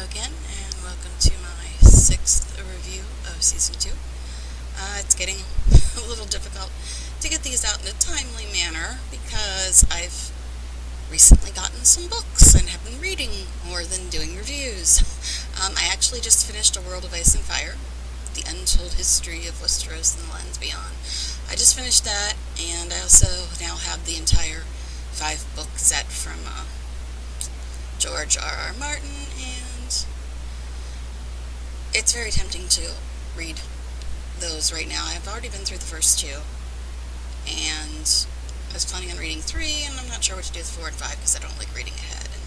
again, and welcome to my sixth review of Season 2. It's getting a little difficult to get these out in a timely manner because I've recently gotten some books and have been reading more than doing reviews. I actually just finished A World of Ice and Fire, The Untold History of Westeros and the Lands Beyond. I just finished that, and I also now have the entire 5-book set from George R.R. Martin, and it's very tempting to read those right now. I've already been through the first 2, and I was planning on reading 3, and I'm not sure what to do with 4 and 5 because I don't like reading ahead. And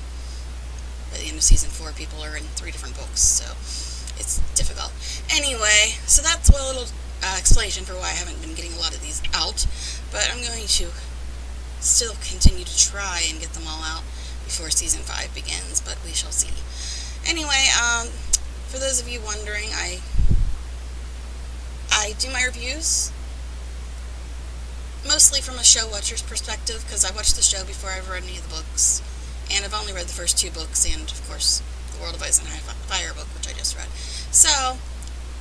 by the end of Season 4, people are in 3 different books, so it's difficult. Anyway, so that's a little explanation for why I haven't been getting a lot of these out, but I'm going to still continue to try and get them all out before Season 5 begins, but we shall see. Anyway, for those of you wondering, I do my reviews mostly from a show watcher's perspective, because I watched the show before I've read any of the books, and I've only read the first 2 books, and of course, The World of Ice and Fire book, which I just read. So,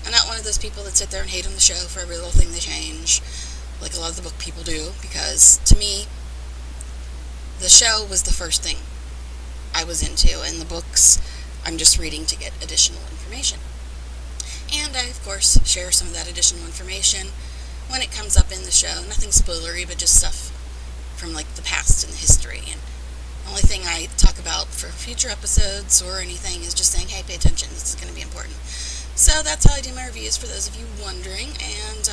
I'm not one of those people that sit there and hate on the show for every little thing they change, like a lot of the book people do, because to me, the show was the first thing I was into, and the books I'm just reading to get additional information. And I, of course, share some of that additional information when it comes up in the show. Nothing spoilery, but just stuff from, like, the past and the history. And the only thing I talk about for future episodes or anything is just saying, hey, pay attention, this is going to be important. So that's how I do my reviews, for those of you wondering. And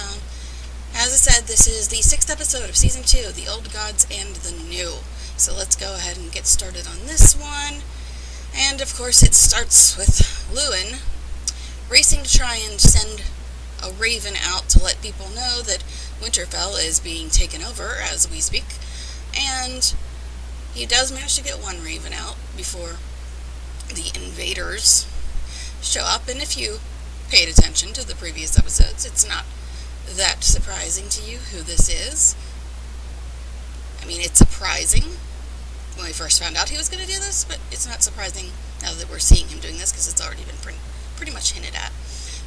as I said, this is the 6th episode of Season 2, The Old Gods and the New. So let's go ahead and get started on this one. And of course it starts with Lewin racing to try and send a raven out to let people know that Winterfell is being taken over as we speak. And he does manage to get one raven out before the invaders show up. And if you paid attention to the previous episodes, it's not that surprising to you who this is. I mean, it's surprising when we first found out he was going to do this, but it's not surprising now that we're seeing him doing this because it's already been pretty much hinted at.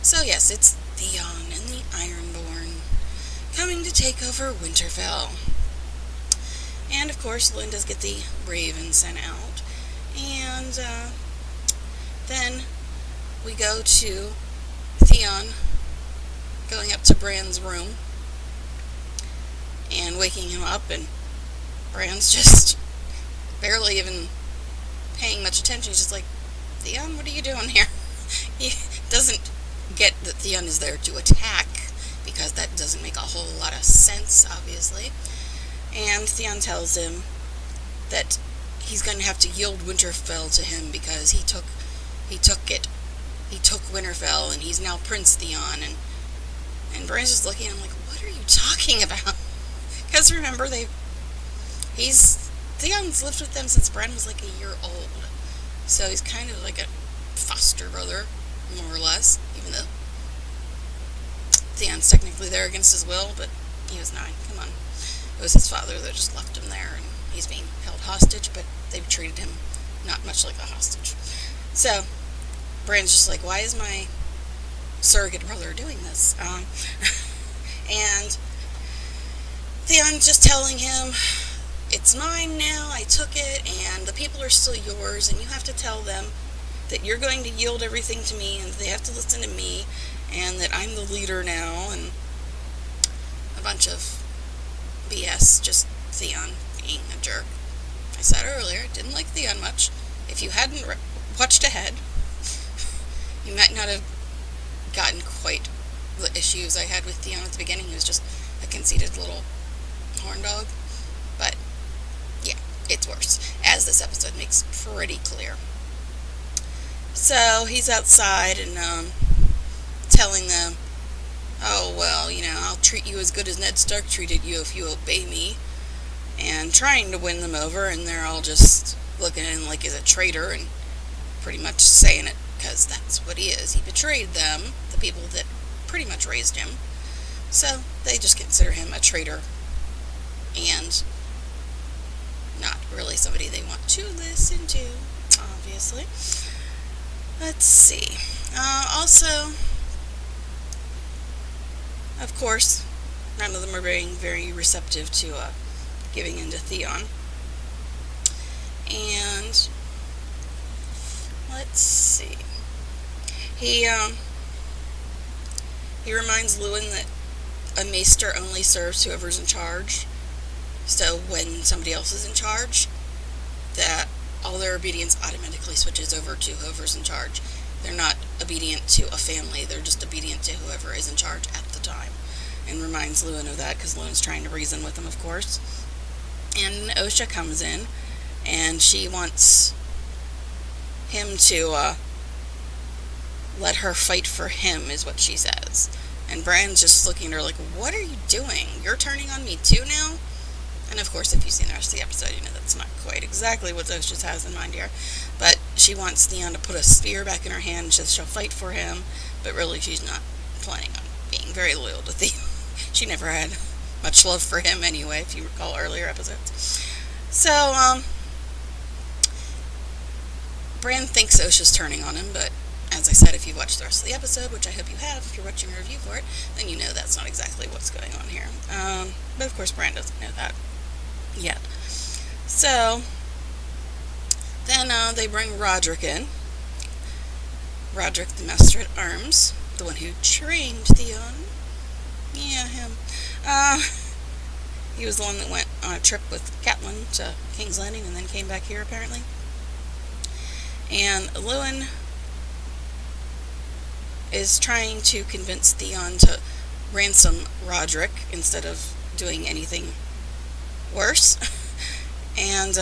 So yes, it's Theon and the Ironborn coming to take over Winterfell. And of course, Lynn does get the raven sent out. And then we go to Theon going up to Bran's room and waking him up, and Bran's just barely even paying much attention. He's just like, Theon, what are you doing here? He doesn't get that Theon is there to attack, because that doesn't make a whole lot of sense, obviously. And Theon tells him that he's going to have to yield Winterfell to him because he took it. He took Winterfell, and he's now Prince Theon. And Bran's just looking at him like, what are you talking about? Because remember, Theon's lived with them since Bran was like a year old. So he's kind of like a foster brother, more or less, even though Theon's technically there against his will, but he was 9. Come on. It was his father that just left him there, and he's being held hostage, but they've treated him not much like a hostage. So Bran's just like, why is my surrogate brother doing this? And Theon's just telling him, it's mine now, I took it, and the people are still yours, and you have to tell them that you're going to yield everything to me, and they have to listen to me, and that I'm the leader now, and a bunch of BS, just Theon being a jerk. I said earlier, I didn't like Theon much. If you hadn't watched ahead, you might not have gotten quite the issues I had with Theon at the beginning. He was just a conceited little horn dog. But yeah, it's worse, as this episode makes pretty clear. So he's outside and telling them, oh, well, I'll treat you as good as Ned Stark treated you if you obey me, and trying to win them over, and they're all just looking at him like he's a traitor, and pretty much saying it because that's what he is. He betrayed them, the people that pretty much raised him, so they just consider him a traitor, and not really somebody they want to listen to, obviously. Let's see. Also, of course, none of them are being very receptive to giving in to Theon. And let's see. He he reminds Lewin that a maester only serves whoever's in charge. So when somebody else is in charge, that all their obedience automatically switches over to whoever's in charge. They're not obedient to a family, they're just obedient to whoever is in charge at the time. And reminds Lewin of that because Lewin's trying to reason with him, of course. And Osha comes in and she wants him to let her fight for him, is what she says. And Bran's just looking at her like, what are you doing? You're turning on me too now? And of course, if you've seen the rest of the episode, you know that's not quite exactly what Osha has in mind here. But she wants Theon to put a spear back in her hand and she'll fight for him. But really, she's not planning on being very loyal to Theon. She never had much love for him anyway, if you recall earlier episodes. So, Bran thinks Osha's turning on him, but as I said, if you've watched the rest of the episode, which I hope you have, if you're watching a review for it, then you know that's not exactly what's going on here. But of course, Bran doesn't know that yet. So, then they bring Roderick in. Roderick, the Master at Arms, the one who trained Theon. Yeah, him. He was the one that went on a trip with Catelyn to King's Landing and then came back here, apparently. And Lewin is trying to convince Theon to ransom Roderick instead of doing anything worse. And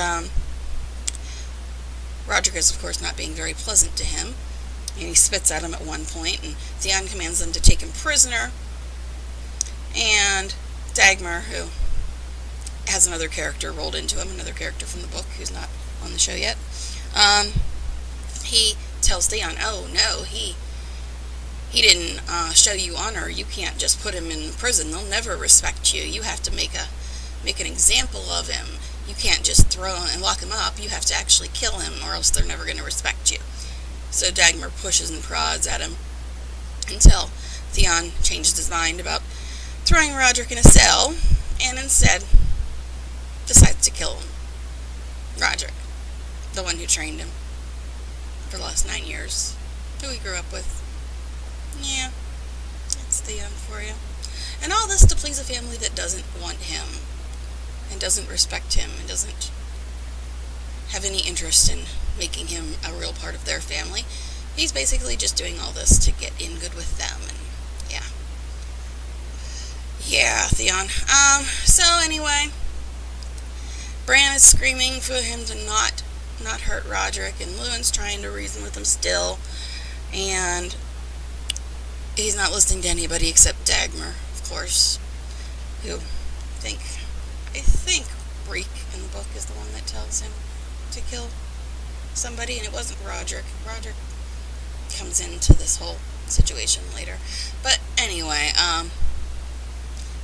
Roderick is, of course, not being very pleasant to him. And he spits at him at one point, and Theon commands them to take him prisoner. And Dagmar, who has another character rolled into him, another character from the book who's not on the show yet, he tells Theon, oh no, he didn't show you honor. You can't just put him in prison. They'll never respect you. You have to make an example of him. You can't just throw him and lock him up. You have to actually kill him, or else they're never going to respect you. So Dagmar pushes and prods at him until Theon changes his mind about throwing Roderick in a cell, and instead decides to kill him. Roderick, the one who trained him for the last 9 years, who he grew up with. Yeah, that's Theon for you. And all this to please a family that doesn't want him, and doesn't respect him, and doesn't have any interest in making him a real part of their family. He's basically just doing all this to get in good with them, and yeah. Yeah, Theon. So anyway, Bran is screaming for him to not hurt Roderick, and Lewin's trying to reason with him still, and he's not listening to anybody except Dagmar, of course, who I think Reek in the book is the one that tells him to kill somebody, and it wasn't Roderick. Roderick comes into this whole situation later. But anyway,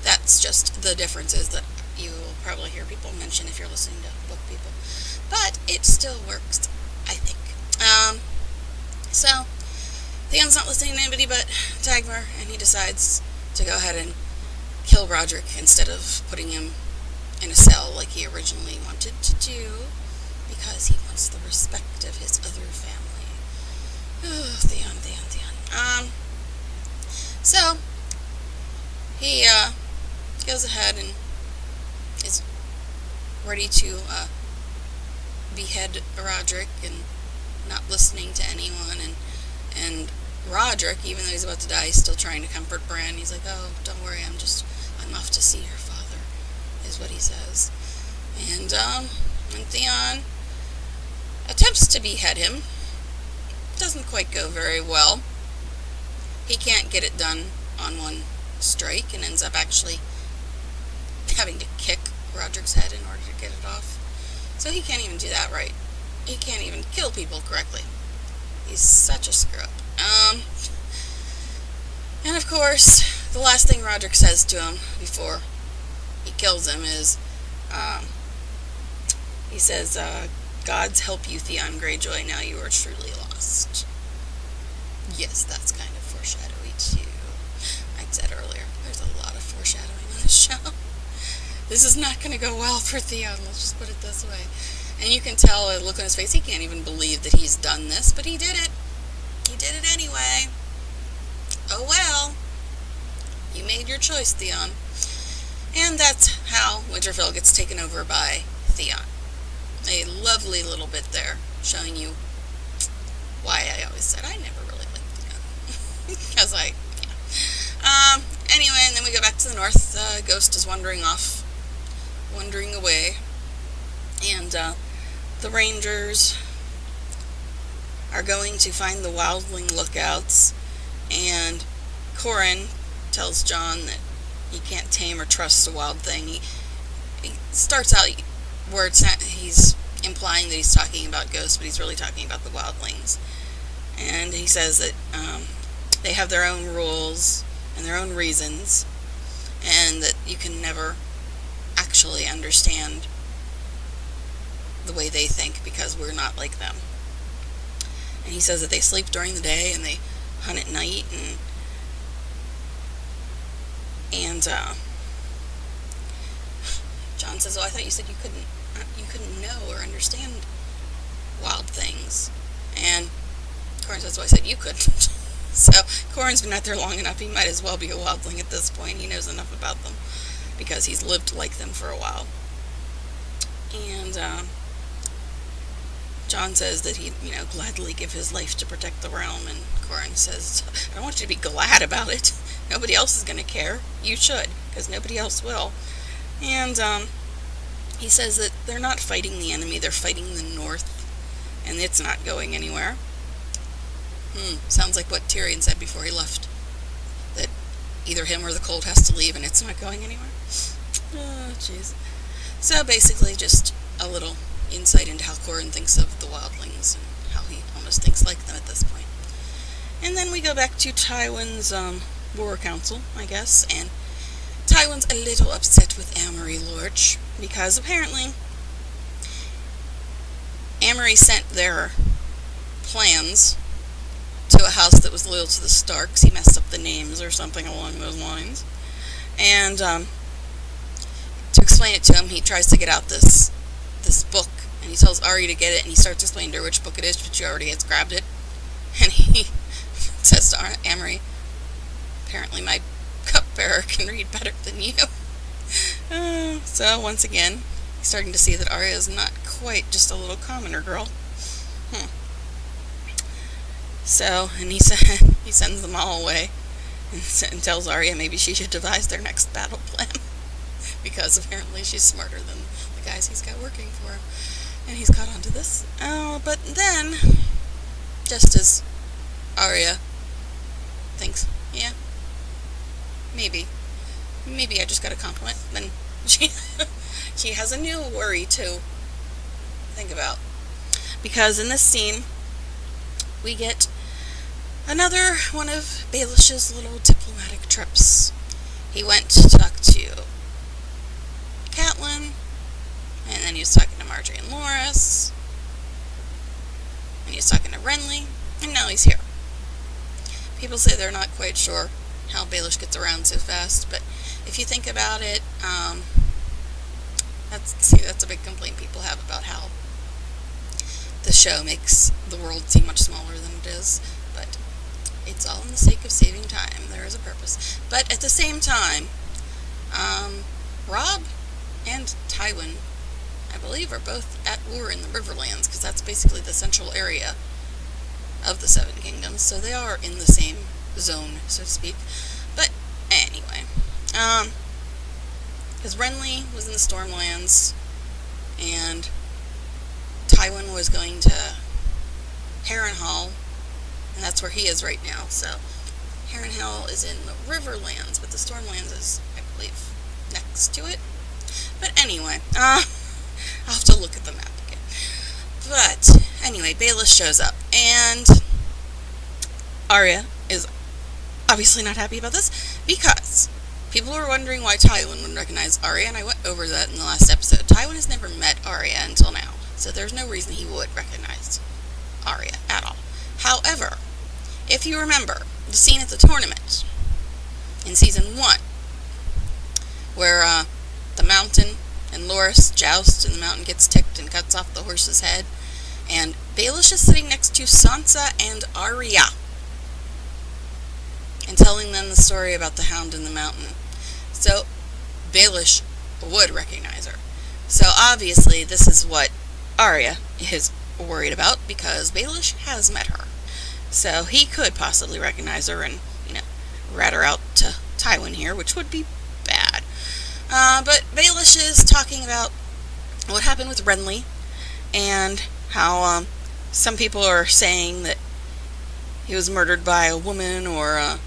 that's just the differences that you will probably hear people mention if you're listening to book people. But it still works, I think. So, Theon's not listening to anybody but Dagmar, and he decides to go ahead and kill Roderick instead of putting him in a cell like he originally wanted to do, because he wants the respect of his other family. Oh, Theon. So, he goes ahead and is ready to behead Roderick, and not listening to anyone, and Roderick, even though he's about to die, is still trying to comfort Bran. He's like, oh, don't worry, I'm off to see your father, is what he says. And Theon attempts to behead him. Doesn't quite go very well. He can't get it done on one strike, and ends up actually having to kick Roderick's head in order to get it off. So he can't even do that right. He can't even kill people correctly. He's such a screw-up. And of course, the last thing Roderick says to him before he kills him is, he says, Gods help you, Theon Greyjoy, now you are truly lost. Yes, that's kind of foreshadowy too. I said earlier, there's a lot of foreshadowing on this show. This is not going to go well for Theon, let's just put it this way. And you can tell a look on his face, he can't even believe that he's done this, but he did it. He did it anyway. Oh well. You made your choice, Theon. And that's how Winterfell gets taken over by Theon. A lovely little bit there, showing you why I always said I never really liked Theon. Because anyway, and then we go back to the north. Ghost is wandering away. And the Rangers are going to find the wildling lookouts. And Corin tells Jon that he can't tame or trust a wild thing. He starts out where he's implying that he's talking about ghosts, but he's really talking about the wildlings. And he says that they have their own rules and their own reasons, and that you can never actually understand the way they think because we're not like them. And he says that they sleep during the day and they hunt at night, and Jon says, "Oh, I thought you said you couldn't know or understand wild things." And Corin says, "Well, I said you couldn't." So Corin's been out there long enough; he might as well be a wildling at this point. He knows enough about them because he's lived like them for a while. And Jon says that he'd, gladly give his life to protect the realm, and Corin says, "I don't want you to be glad about it. Nobody else is going to care. You should, because nobody else will." And he says that they're not fighting the enemy, they're fighting the North, and it's not going anywhere. Sounds like what Tyrion said before he left, that either him or the cold has to leave, and it's not going anywhere. Oh, jeez. So basically just a little insight into how Corin thinks of the wildlings, and how he almost thinks like them at this point. And then we go back to Tywin's war council, I guess, and Tywin's a little upset with Amory Lorch, because apparently Amory sent their plans to a house that was loyal to the Starks. He messed up the names or something along those lines. And to explain it to him, he tries to get out this book, and he tells Arya to get it, and he starts explaining to her which book it is, but she already has grabbed it. And he says to Amory, "Apparently my cupbearer can read better than you." So once again, he's starting to see that Arya is not quite just a little commoner girl. So, and he sends them all away, and tells Arya maybe she should devise their next battle plan, because apparently she's smarter than the guys he's got working for him, and he's caught on to this. But then, just as Arya thinks, yeah, maybe I just got a compliment, then she has a new worry to think about, because in this scene we get another one of Baelish's little diplomatic trips. He went to talk to Catelyn, and then he was talking to Marjorie and Loras, and he was talking to Renly, and now he's here. People say they're not quite sure how Baelish gets around so fast, but if you think about it, that's a big complaint people have about how the show makes the world seem much smaller than it is, but it's all in the sake of saving time. There is a purpose. But at the same time, Robb and Tywin, I believe, are both at war in the Riverlands, because that's basically the central area of the Seven Kingdoms, so they are in the same zone, so to speak. But anyway, because Renly was in the Stormlands, and Tywin was going to Harrenhal, and that's where he is right now. So Harrenhal is in the Riverlands, but the Stormlands is, I believe, next to it. But anyway, I'll have to look at the map again. But anyway, Baelish shows up, and Arya is obviously not happy about this, because people were wondering why Tywin wouldn't recognize Arya, and I went over that in the last episode. Tywin has never met Arya until now, so there's no reason he would recognize Arya at all. However, if you remember the scene at the tournament in season 1, where the mountain and Loras joust and the mountain gets ticked and cuts off the horse's head, and Baelish is sitting next to Sansa and Arya and telling them the story about the Hound in the Mountain. So Baelish would recognize her. So obviously this is what Arya is worried about, because Baelish has met her. So he could possibly recognize her and, rat her out to Tywin here, which would be bad. But Baelish is talking about what happened with Renly, and how some people are saying that he was murdered by a woman or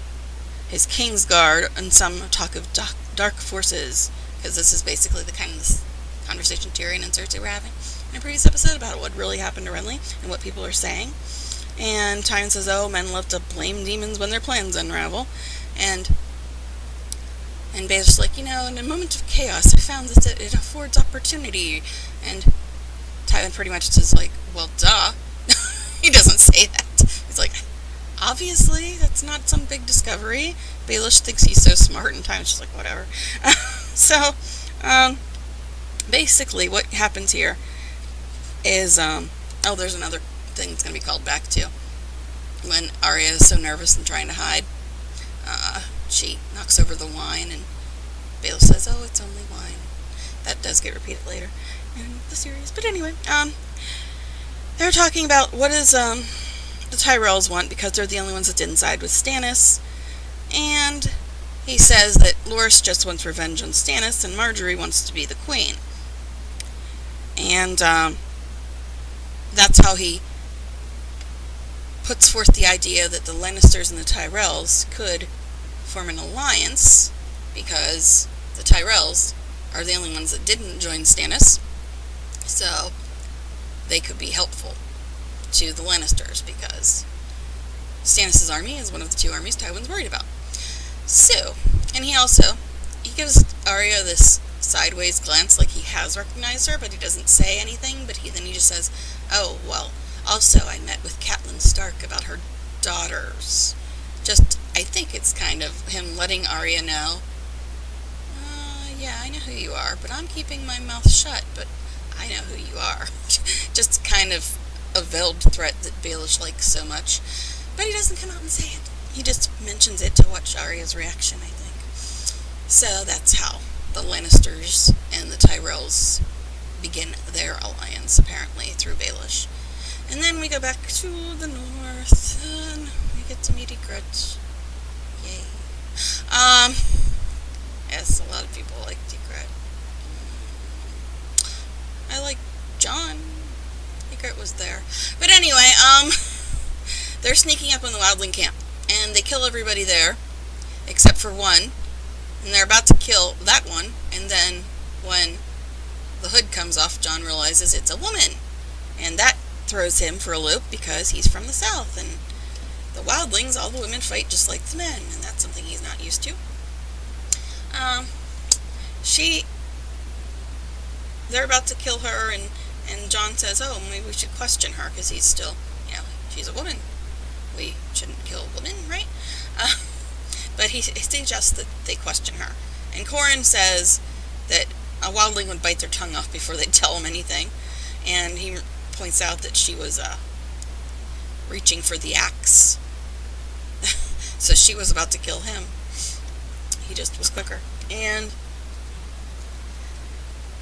his Kingsguard, and some talk of dark forces, because this is basically the kind of conversation Tyrion and Cersei were having in a previous episode about what really happened to Renly and what people are saying. And Tywin says, oh, men love to blame demons when their plans unravel. And Baelish's like, in a moment of chaos, I found that it affords opportunity. And Tywin pretty much is like, well, duh. He doesn't say that. He's like, obviously, that's not some big discovery. Baelish thinks he's so smart, and Tywin's just like, whatever. So, basically, what happens here is, there's another thing that's going to be called back to. When Arya is so nervous and trying to hide, she knocks over the wine, and Baelish says, oh, it's only wine. That does get repeated later in the series. But anyway, they're talking about what is, the Tyrells want, because they're the only ones that didn't side with Stannis. And he says that Loras just wants revenge on Stannis, and Marjorie wants to be the queen. And that's how he puts forth the idea that the Lannisters and the Tyrells could form an alliance, because the Tyrells are the only ones that didn't join Stannis, so they could be helpful to the Lannisters, because Stannis' army is one of the two armies Tywin's worried about. So, and he gives Arya this sideways glance, like he has recognized her, but he doesn't say anything, but then he just says, oh, well, also I met with Catelyn Stark about her daughters. I think it's kind of him letting Arya know, yeah, I know who you are, but I'm keeping my mouth shut, but I know who you are. Just kind of a veiled threat that Baelish likes so much. But he doesn't come out and say it. He just mentions it to watch Arya's reaction, I think. So that's how the Lannisters and the Tyrells begin their alliance, apparently, through Baelish. And then we go back to the north, and we get to meet Ygritte. Yay. Yes, a lot of people like Ygritte. I like Jon. Ygritte was there. But anyway, they're sneaking up on the Wildling camp, and they kill everybody there, except for one, and they're about to kill that one, and then when the hood comes off, Jon realizes it's a woman, and that throws him for a loop, because he's from the south, and the Wildlings, all the women fight just like the men, and that's something he's not used to. They're about to kill her, and Jon says, oh, maybe we should question her, because he's still, she's a woman. We shouldn't kill women, right? But he suggests that they question her. And Corran says that a Wildling would bite their tongue off before they'd tell him anything. And he points out that she was reaching for the axe. So she was about to kill him. He just was quicker. And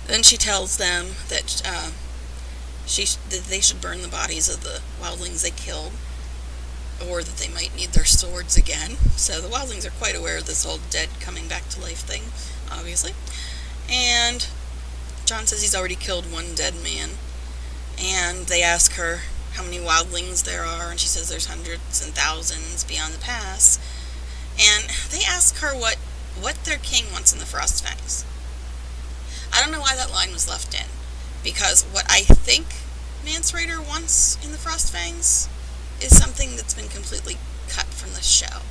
then she tells them that that they should burn the bodies of the Wildlings they killed, or that they might need their swords again. So the Wildlings are quite aware of this whole dead coming back to life thing, obviously. And Jon says he's already killed one dead man. And they ask her how many Wildlings there are, and she says there's hundreds and thousands beyond the pass. And they ask her what their king wants in the Frostfangs. I don't know why that line was left in, because what I think Mance Rayder wants in the Frostfangs is something that's been completely cut from the show.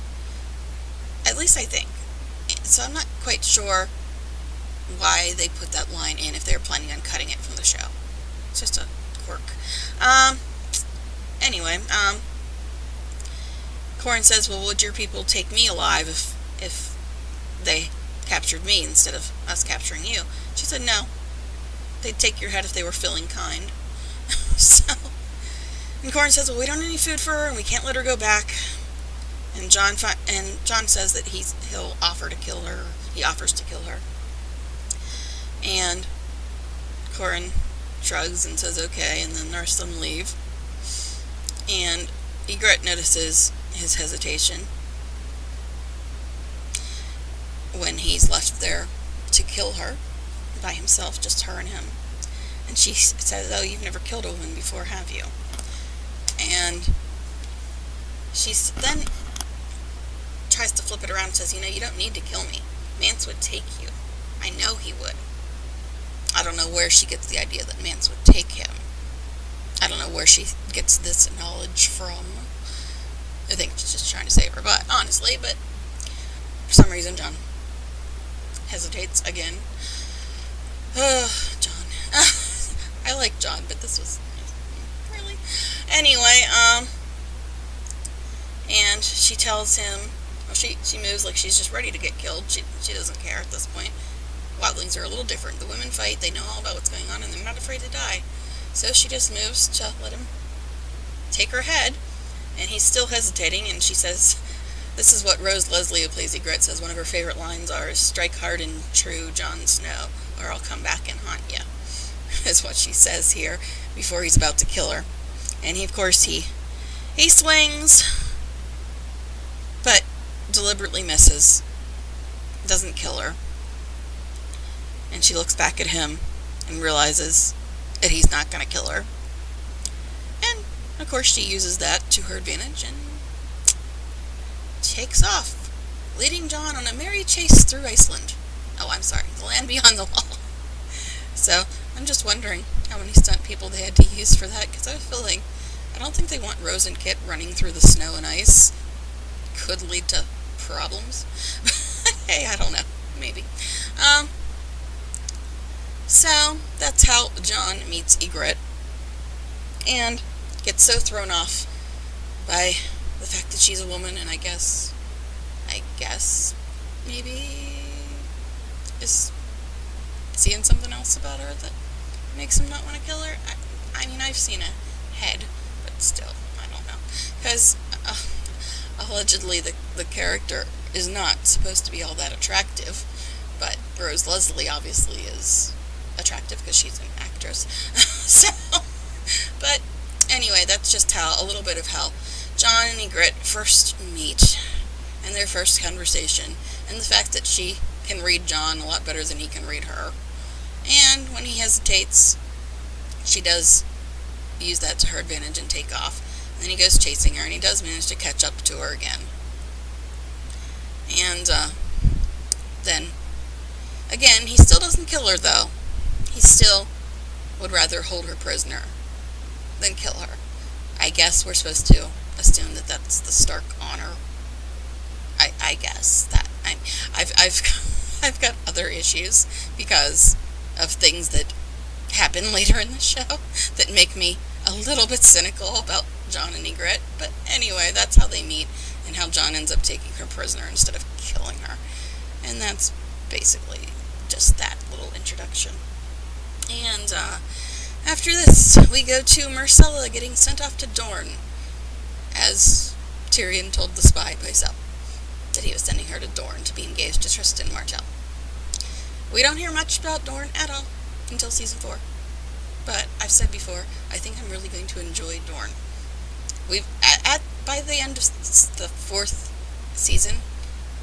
At least I think. So I'm not quite sure why they put that line in if they were planning on cutting it from the show. It's just a quirk. Anyway, Corin says, well, would your people take me alive if they captured me instead of us capturing you? She said, no. They'd take your head if they were feeling kind. So, and Corin says, well, we don't have any food for her, and we can't let her go back. And John says that he'll offer to kill her. He offers to kill her. And Corin shrugs and says okay, and then the rest of them leave. And Ygritte notices his hesitation when he's left there to kill her by himself, just her and him. And she says, oh, you've never killed a woman before, have you? And she then tries to flip it around and says, you don't need to kill me. Mance would take you. I know he would. I don't know where she gets the idea that Mance would take him. I don't know where she gets this knowledge from. I think she's just trying to save her butt, honestly, but for some reason John hesitates again. John. I like John, but this was really... Anyway, and she tells him, well, she moves like she's just ready to get killed. She doesn't care at this point. Wildlings are a little different. The women fight, they know all about what's going on, and they're not afraid to die. So she just moves to let him take her head, and he's still hesitating, and she says, this is what Rose Leslie, who plays Ygritte, says one of her favorite lines are, strike hard and true, Jon Snow, or I'll come back and haunt you, is what she says here before he's about to kill her. And he swings, but deliberately misses, doesn't kill her. And she looks back at him and realizes that he's not going to kill her. And, of course, she uses that to her advantage and takes off, leading Jon on a merry chase through Iceland. Oh, I'm sorry, the land beyond the wall. So, I'm just wondering how many stunt people they had to use for that, because I have a feeling, I don't think they want Rose and Kit running through the snow and ice. Could lead to problems. Hey, I don't know. Maybe. So, that's how Jon meets Ygritte, and gets so thrown off by the fact that she's a woman, and I guess, maybe is seeing something else about her that makes him not want to kill her. I mean, I've seen a head, but still, I don't know. Because, allegedly, the character is not supposed to be all that attractive, but Rose Leslie obviously is attractive because she's an actress. So, but anyway, that's just a little bit of how Jon and Ygritte first meet and their first conversation, and the fact that she can read Jon a lot better than he can read her. And when he hesitates, she does use that to her advantage and take off. And then he goes chasing her, and he does manage to catch up to her again. And then, again, he still doesn't kill her, though. He still would rather hold her prisoner than kill her. I guess we're supposed to assume that that's the Stark honor. I guess that I've got other issues because of things that happen later in the show that make me a little bit cynical about Jon and Ygritte. But anyway, that's how they meet and how Jon ends up taking her prisoner instead of killing her. And that's basically just that little introduction. And after this, we go to Myrcella getting sent off to Dorne, as Tyrion told the spy Pycelle that he was sending her to Dorne to be engaged to Tristan Martell. We don't hear much about Dorne at all until season 4. But I've said before, I think I'm really going to enjoy Dorne. By the end of the 4th season,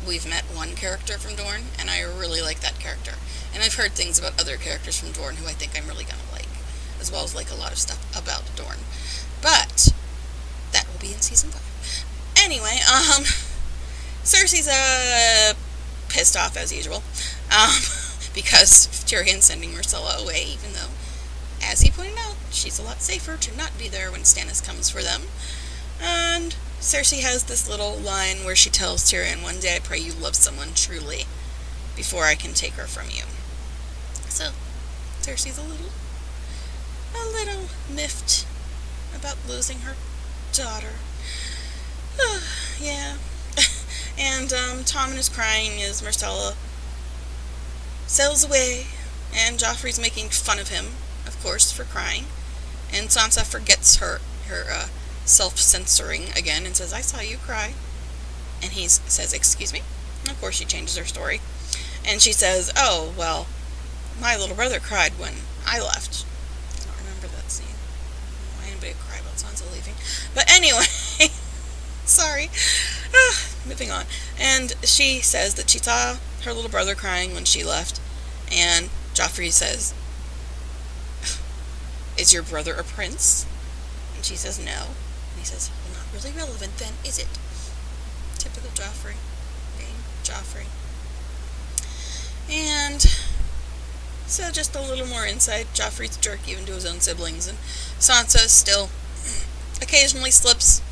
we've met one character from Dorne, and I really like that character. And I've heard things about other characters from Dorne who I think I'm really going to like, as well as like a lot of stuff about Dorne. But that will be in season 5. Anyway, Cersei's pissed off as usual, because Tyrion's sending Myrcella away, even though, as he pointed out, she's a lot safer to not be there when Stannis comes for them. And Cersei has this little line where she tells Tyrion, one day I pray you love someone truly before I can take her from you. So, Cersei's a little miffed about losing her daughter. Yeah, And Tommen is crying as Myrcella sails away, and Joffrey's making fun of him, of course, for crying. And Sansa forgets her self-censoring again and says, "I saw you cry." And he says, "Excuse me?" And of course she changes her story. And she says, "Oh, well, my little brother cried when I left." I don't remember that scene. Why anybody cry about Sansa leaving? But anyway, sorry. Moving on. And she says that she saw her little brother crying when she left. And Joffrey says, "Is your brother a prince?" And she says, "No." And he says, "Well, not really relevant then, is it?" Typical Joffrey. Being Joffrey. And so just a little more insight. Joffrey's a jerk even to his own siblings. And Sansa still occasionally slips,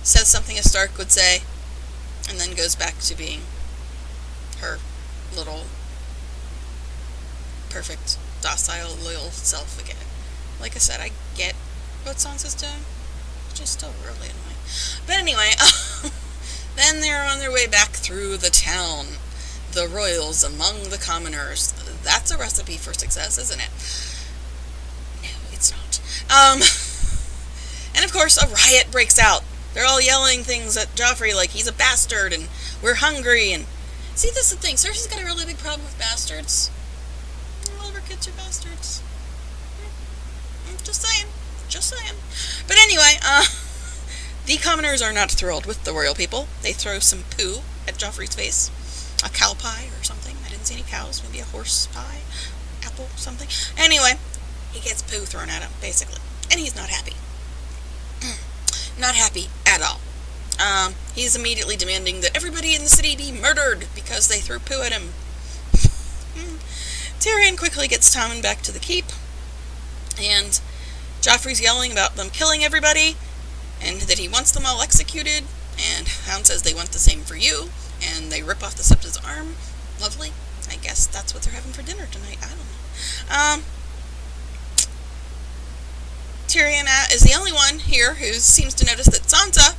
says something a Stark would say, and then goes back to being her little perfect, docile, loyal self again. Like I said, I get what Sansa's doing, which is still really annoying. But anyway, then they're on their way back through the town. The royals among the commoners. That's a recipe for success, isn't it? No, it's not. And of course, a riot breaks out. They're all yelling things at Joffrey like he's a bastard and we're hungry. And see, this is the thing. Cersei's got a really big problem with bastards. All of her kids are bastards. Just saying. Just saying. But anyway, the commoners are not thrilled with the royal people. They throw some poo at Joffrey's face. A cow pie or something. I didn't see any cows. Maybe a horse pie. Apple, something. Anyway, he gets poo thrown at him, basically. And he's not happy. Not happy at all. He's immediately demanding that everybody in the city be murdered because they threw poo at him. Tyrion quickly gets Tommen back to the keep. And Joffrey's yelling about them killing everybody. And that he wants them all executed. And Hound says they want the same for you. And they rip off the Septa's arm. Lovely. I guess that's what they're having for dinner tonight. I don't know. Tyrion is the only one here who seems to notice that Sansa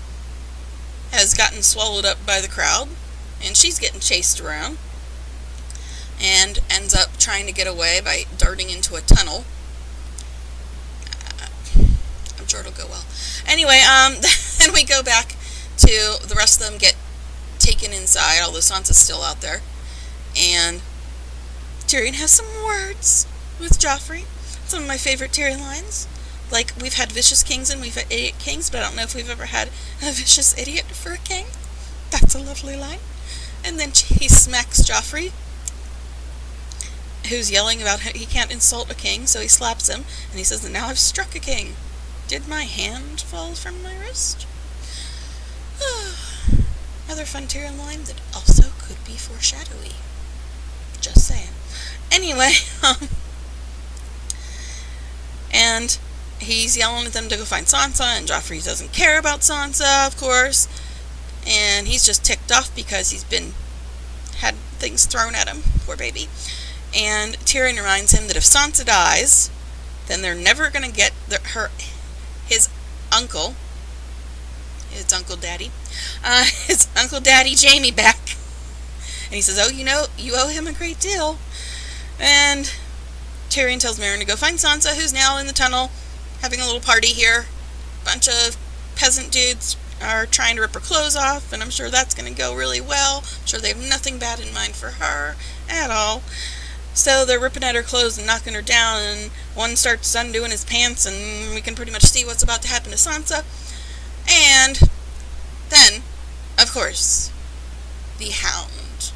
has gotten swallowed up by the crowd. And she's getting chased around. And ends up trying to get away by darting into a tunnel. I'm sure it'll go well. Anyway, then we go back to the rest of them get taken inside, although Sansa's still out there. And Tyrion has some words with Joffrey. Some of my favorite Tyrion lines. Like, we've had vicious kings and we've had idiot kings, but I don't know if we've ever had a vicious idiot for a king. That's a lovely line. And then he smacks Joffrey, who's yelling about how he can't insult a king, so he slaps him, and he says, "Now I've struck a king. Did my hand fall from my wrist?" Another fun Tyrion line that also could be foreshadowy. Just saying. Anyway, and he's yelling at them to go find Sansa, and Joffrey doesn't care about Sansa, of course. And he's just ticked off because he's had things thrown at him. Poor baby. And Tyrion reminds him that if Sansa dies, then they're never going to get his uncle Daddy Jaime back. And he says, "Oh, you owe him a great deal." And Tyrion tells Meryn to go find Sansa, who's now in the tunnel, having a little party here. Bunch of peasant dudes are trying to rip her clothes off, and I'm sure that's going to go really well. I'm sure they have nothing bad in mind for her at all. So they're ripping at her clothes and knocking her down, and one starts undoing his pants, and we can pretty much see what's about to happen to Sansa. And then, of course, the Hound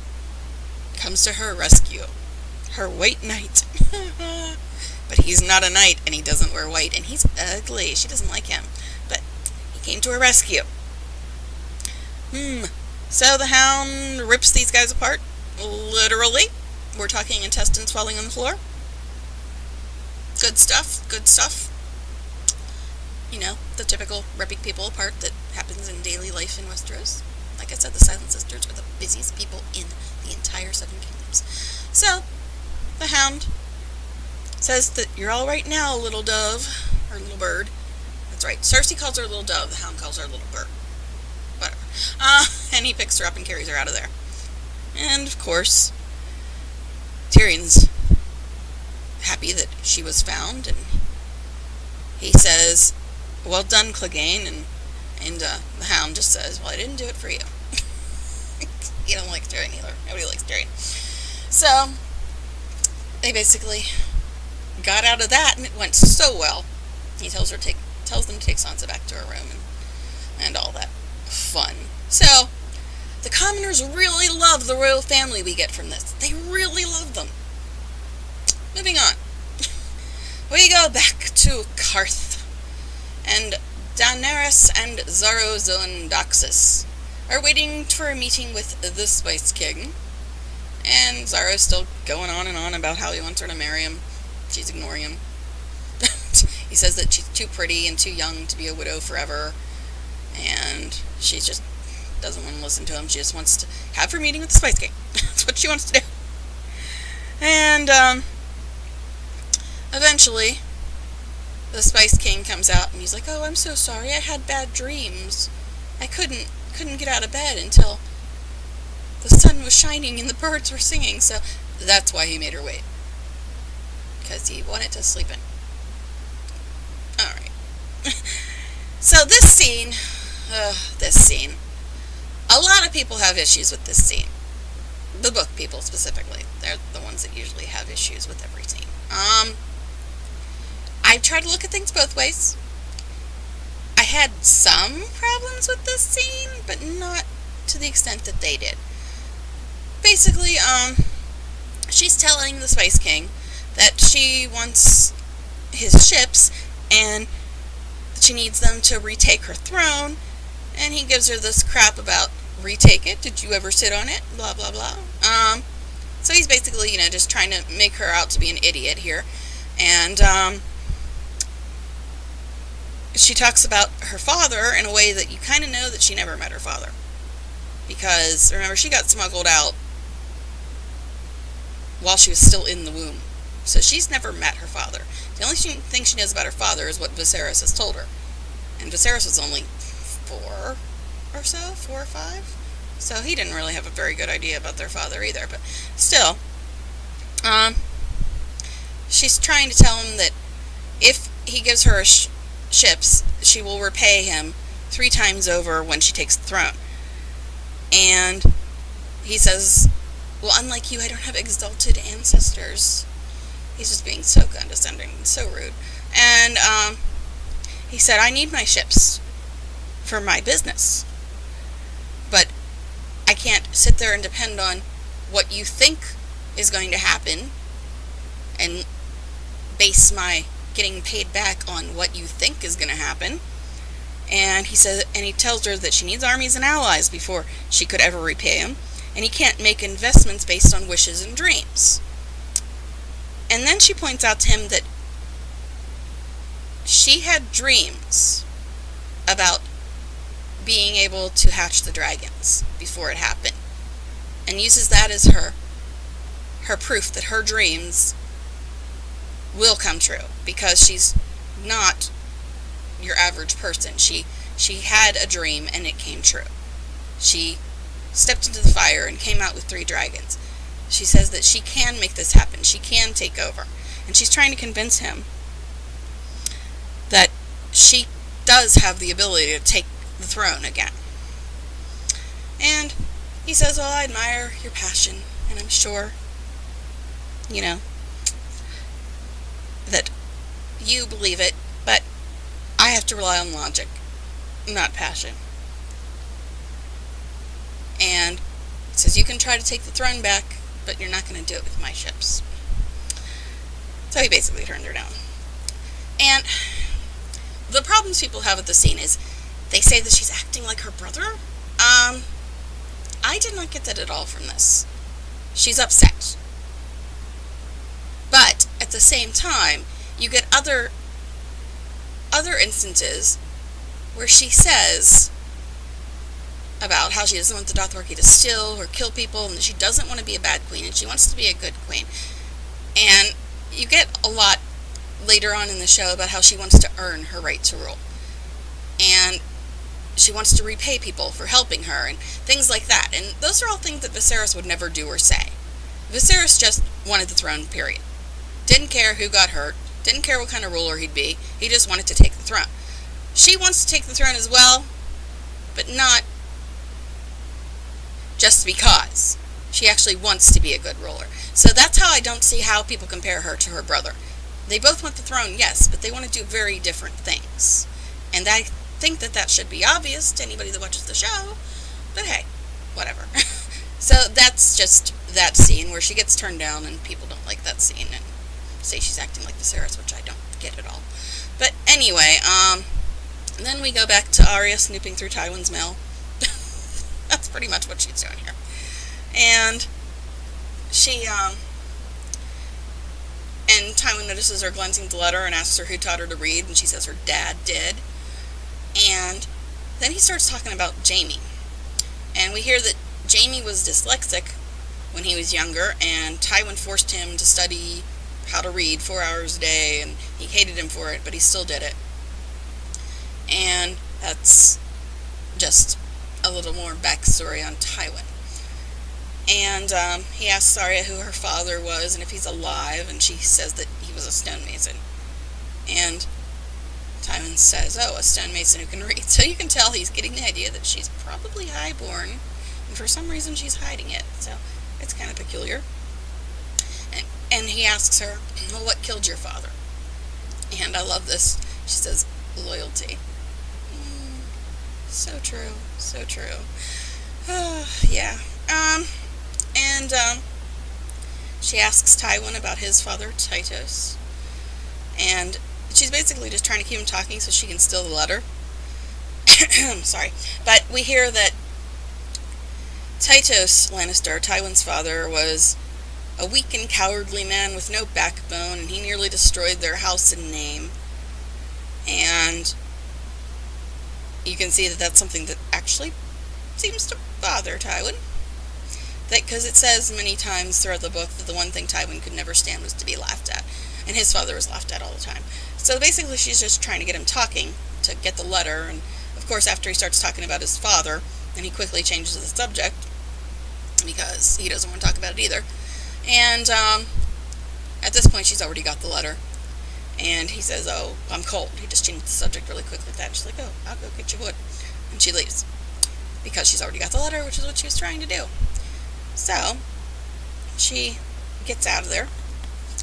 comes to her rescue. Her white knight. But he's not a knight, and he doesn't wear white, and he's ugly. She doesn't like him. But he came to her rescue. So the Hound rips these guys apart. Literally. We're talking intestines falling on the floor. Good stuff. Good stuff. The typical ripping people apart that happens in daily life in Westeros. Like I said, the Silent Sisters are the busiest people in the entire Seven Kingdoms. So, the Hound says that you're all right now, little dove, or little bird. That's right. Cersei calls her little dove. The Hound calls her little bird. Whatever. And he picks her up and carries her out of there. And, of course, Tyrion's happy that she was found, and he says, "Well done, Clegane," and the Hound just says, "Well, I didn't do it for you." You don't like Tyrion either. Nobody likes Tyrion. So, they basically got out of that, and it went so well. He tells them to take Sansa back to her room, and all that fun. So, the commoners really love the royal family we get from this. They really love them. Moving on. We go back to Karth, and Daenerys and Xaro are waiting for a meeting with the Spice King, and Xaro's still going on and on about how he wants her to marry him. She's ignoring him. He says that she's too pretty and too young to be a widow forever, and she just doesn't want to listen to him. She just wants to have her meeting with the Spice King. That's what she wants to do. And eventually, the Spice King comes out, and he's like, "Oh, I'm so sorry. I had bad dreams. I couldn't get out of bed until the sun was shining and the birds were singing." So that's why he made her wait, because he wanted to sleep in. All right. So this scene, a lot of people have issues with this scene. The book people specifically. They're the ones that usually have issues with every scene. I try to look at things both ways. I had some problems with this scene, but not to the extent that they did. Basically, she's telling the Spice King that she wants his ships, and she needs them to retake her throne, and he gives her this crap about, retake it, did you ever sit on it, blah, blah, blah. So he's basically, just trying to make her out to be an idiot here, and, she talks about her father in a way that you kind of know that she never met her father. Because, remember, she got smuggled out while she was still in the womb. So she's never met her father. The only thing she knows about her father is what Viserys has told her. And Viserys was only 4 or 5. So he didn't really have a very good idea about their father either. But still, she's trying to tell him that if he gives her ships, she will repay him 3 times over when she takes the throne. And he says, "Well, unlike you, I don't have exalted ancestors." He's just being so condescending, so rude. And he said, "I need my ships for my business, but I can't sit there and depend on what you think is going to happen and base my getting paid back on what you think is going to happen." And he tells her that she needs armies and allies before she could ever repay him, and he can't make investments based on wishes and dreams. And then she points out to him that she had dreams about being able to hatch the dragons before it happened, and uses that as her proof that her dreams will come true, because she's not your average person. She had a dream and it came true. She stepped into the fire and came out with 3 dragons. She says that she can make this happen. She can take over. And she's trying to convince him that she does have the ability to take the throne again. And he says, "Well, I admire your passion, and I'm sure, that you believe it, but I have to rely on logic, not passion." And he says, "You can try to take the throne back, but you're not going to do it with my ships." So he basically turned her down. And the problems people have with the scene is they say that she's acting like her brother. I did not get that at all from this. She's upset. But at the same time, you get other instances where she says about how she doesn't want the Dothraki to steal or kill people, and that she doesn't want to be a bad queen, and she wants to be a good queen. And you get a lot later on in the show about how she wants to earn her right to rule. And she wants to repay people for helping her and things like that. And those are all things that Viserys would never do or say. Viserys just wanted the throne, period. Didn't care who got hurt, didn't care what kind of ruler he'd be, he just wanted to take the throne. She wants to take the throne as well, but not just because. She actually wants to be a good ruler. So that's how I don't see how people compare her to her brother. They both want the throne, yes, but they want to do very different things. And I think that should be obvious to anybody that watches the show, but hey, whatever. So that's just that scene where she gets turned down and people don't like that scene and say she's acting like Viserys, which I don't get at all. But anyway, then we go back to Arya snooping through Tywin's mail. That's pretty much what she's doing here. And Tywin notices her glancing at the letter and asks her who taught her to read, and she says her dad did. And then he starts talking about Jaime. And we hear that Jaime was dyslexic when he was younger, and Tywin forced him to study how to read 4 hours a day, and he hated him for it, but he still did it. And that's just a little more backstory on Tywin. And he asks Arya who her father was and if he's alive, and she says that he was a stonemason. And Tywin says, oh, a stonemason who can read. So you can tell he's getting the idea that she's probably highborn, and for some reason she's hiding it. So it's kind of peculiar. And he asks her, well, what killed your father? And I love this. She says, loyalty. So true. So true. Yeah. And she asks Tywin about his father, Tytos. And she's basically just trying to keep him talking so she can steal the letter. Sorry. But we hear that Tytos Lannister, Tywin's father, was a weak and cowardly man with no backbone, and he nearly destroyed their house and name. And you can see that that's something that actually seems to bother Tywin. Because it says many times throughout the book that the one thing Tywin could never stand was to be laughed at. And his father was laughed at all the time. So basically she's just trying to get him talking to get the letter. And of course after he starts talking about his father, then he quickly changes the subject because he doesn't want to talk about it either. And at this point she's already got the letter. And he says, oh, I'm cold. He just changed the subject really quick like that. And she's like, oh, I'll go get you wood. And she leaves. Because she's already got the letter, which is what she was trying to do. So, she gets out of there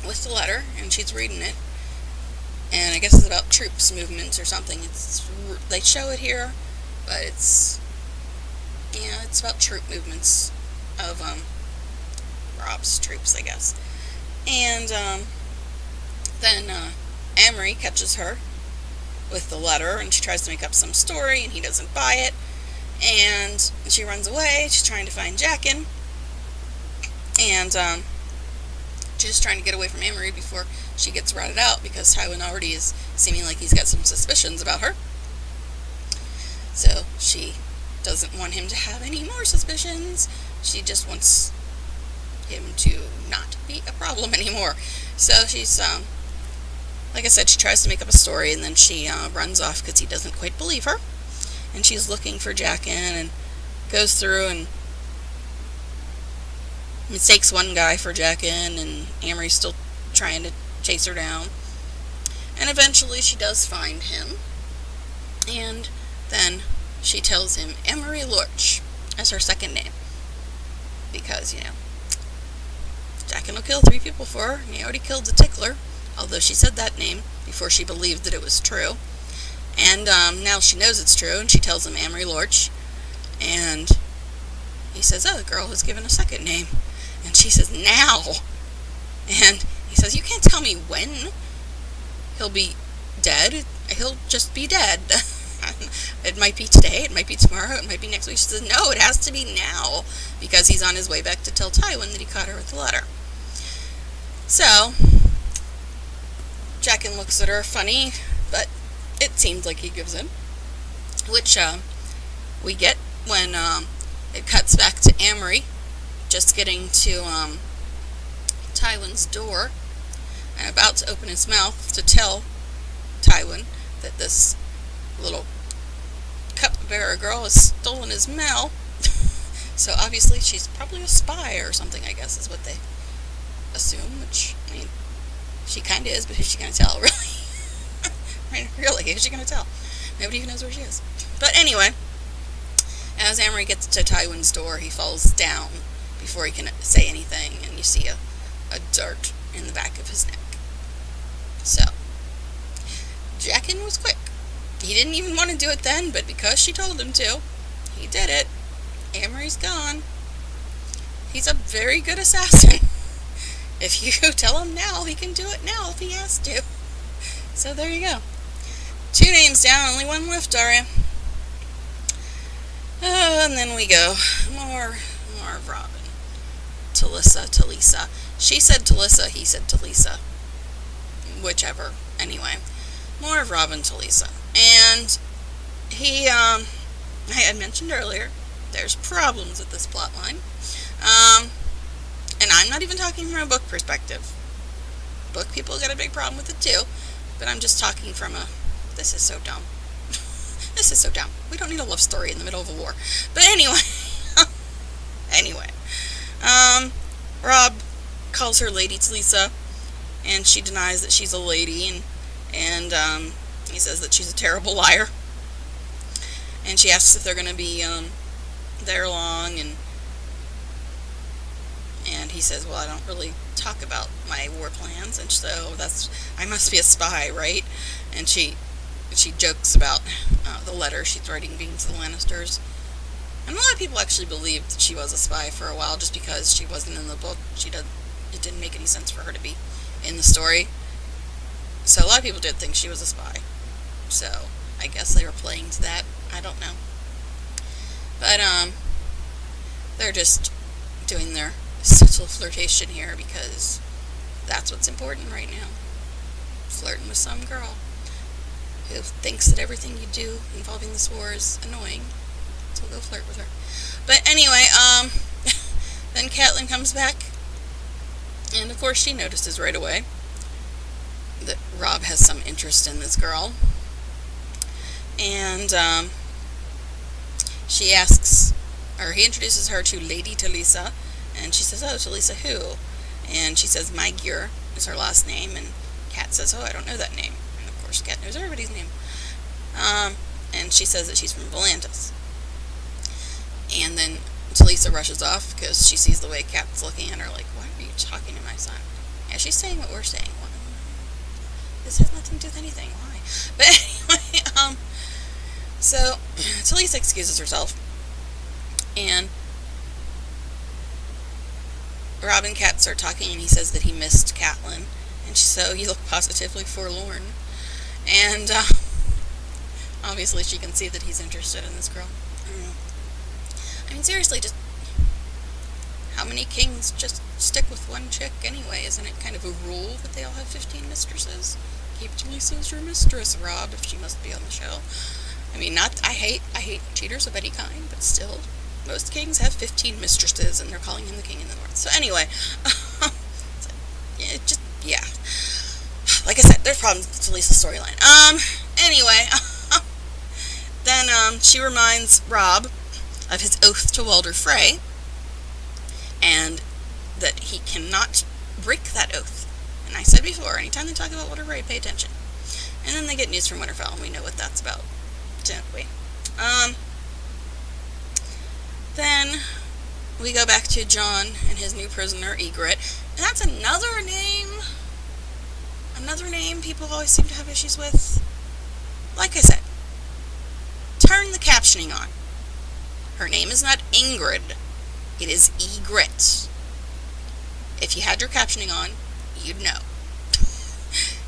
with the letter, and she's reading it. And I guess it's about troops movements or something. They show it here, but it's about troop movements of, Rob's troops, I guess. And, then, Amory catches her with the letter, and she tries to make up some story, and he doesn't buy it. And she runs away. She's trying to find Jaqen. And she's just trying to get away from Amory before she gets routed out, because Tywin already is seeming like he's got some suspicions about her. So she doesn't want him to have any more suspicions. She just wants him to not be a problem anymore. So she's, like I said, she tries to make up a story, and then she runs off because he doesn't quite believe her. And she's looking for Jaqen and goes through and mistakes one guy for Jaqen, and Amory's still trying to chase her down. And eventually she does find him. And then she tells him Amory Lorch as her second name. Because, Jaqen will kill 3 people for her, and he already killed the Tickler, although she said that name before she believed that it was true. And now she knows it's true, and she tells him Amory Lorch. And he says, oh, the girl has given a second name. And she says, now. And he says, you can't tell me when he'll be dead. He'll just be dead. It might be today, it might be tomorrow, it might be next week. She says, no, it has to be now, because he's on his way back to tell Tywin that he caught her with the letter. So, Jaqen looks at her funny, but it seems like he gives in. Which we get when it cuts back to Amory just getting to Tywin's door and about to open his mouth to tell Tywin that this little cupbearer girl has stolen his mail. So obviously she's probably a spy or something, I guess, is what they assume, which, I mean, she kind of is, but who's she going to tell, really? I mean, really, who's she going to tell? Nobody even knows where she is. But anyway, as Amory gets to Tywin's door, he falls down before he can say anything, and you see a dart in the back of his neck. So, Jaqen was quick. He didn't even want to do it then, but because she told him to, he did it. Amory's gone. He's a very good assassin. If you tell him now, he can do it now if he has to. So there you go. 2 names down, only 1 left, Daria. And then we go. More of Robin. Talisa. She said Talisa, he said Talisa. Whichever. Anyway. More of Robin Talisa. And he, I had mentioned earlier, there's problems with this plot line. And I'm not even talking from a book perspective. Book people got a big problem with it too. But I'm just talking from this is so dumb. This is so dumb. We don't need a love story in the middle of a war. But anyway. Rob calls her Lady Talisa, and she denies that she's a lady, and he says that she's a terrible liar. And she asks if they're going to be there long, and he says, well, I don't really talk about my war plans, and so I must be a spy, right? And she jokes about the letter she's writing being to the Lannisters. And a lot of people actually believed that she was a spy for a while just because she wasn't in the book. It didn't make any sense for her to be in the story. So a lot of people did think she was a spy. So I guess they were playing to that. I don't know. But they're just doing their subtle flirtation here because that's what's important right now. Flirting with some girl who thinks that everything you do involving this war is annoying. So go flirt with her. But anyway, then Catelyn comes back, and of course she notices right away that Rob has some interest in this girl. And he introduces her to Lady Talisa, and she says, oh, Talisa who? And she says, Magyar is her last name, and Cat says, oh, I don't know that name. And of course Cat knows everybody's name. And she says that she's from Volantis. And then Talisa rushes off because she sees the way Cat's looking at her like, why are you talking to my son? Yeah, she's saying what we're saying. Well, this has nothing to do with anything. Why? But anyway, so Talisa excuses herself. And Rob and Cat start talking, and he says that he missed Catelyn. And she says, oh, you look positively forlorn. And obviously she can see that he's interested in this girl. I mean, seriously, just how many kings just stick with one chick anyway? Isn't it kind of a rule that they all have 15 mistresses? Keep Talisa as your mistress, Rob, if she must be on the show. I mean, I hate cheaters of any kind, but still, most kings have 15 mistresses, and they're calling him the king in the north. So anyway, yeah. Like I said, there's problems with Talisa's storyline. Anyway, then she reminds Rob of his oath to Walder Frey, and that he cannot break that oath. And I said before, anytime they talk about Walder Frey, pay attention. And then they get news from Winterfell, and we know what that's about, don't we? Then we go back to Jon and his new prisoner, Ygritte. And that's another name people always seem to have issues with. Like I said, turn the captioning on. Her name is not Ingrid. It is Ygritte. If you had your captioning on, you'd know.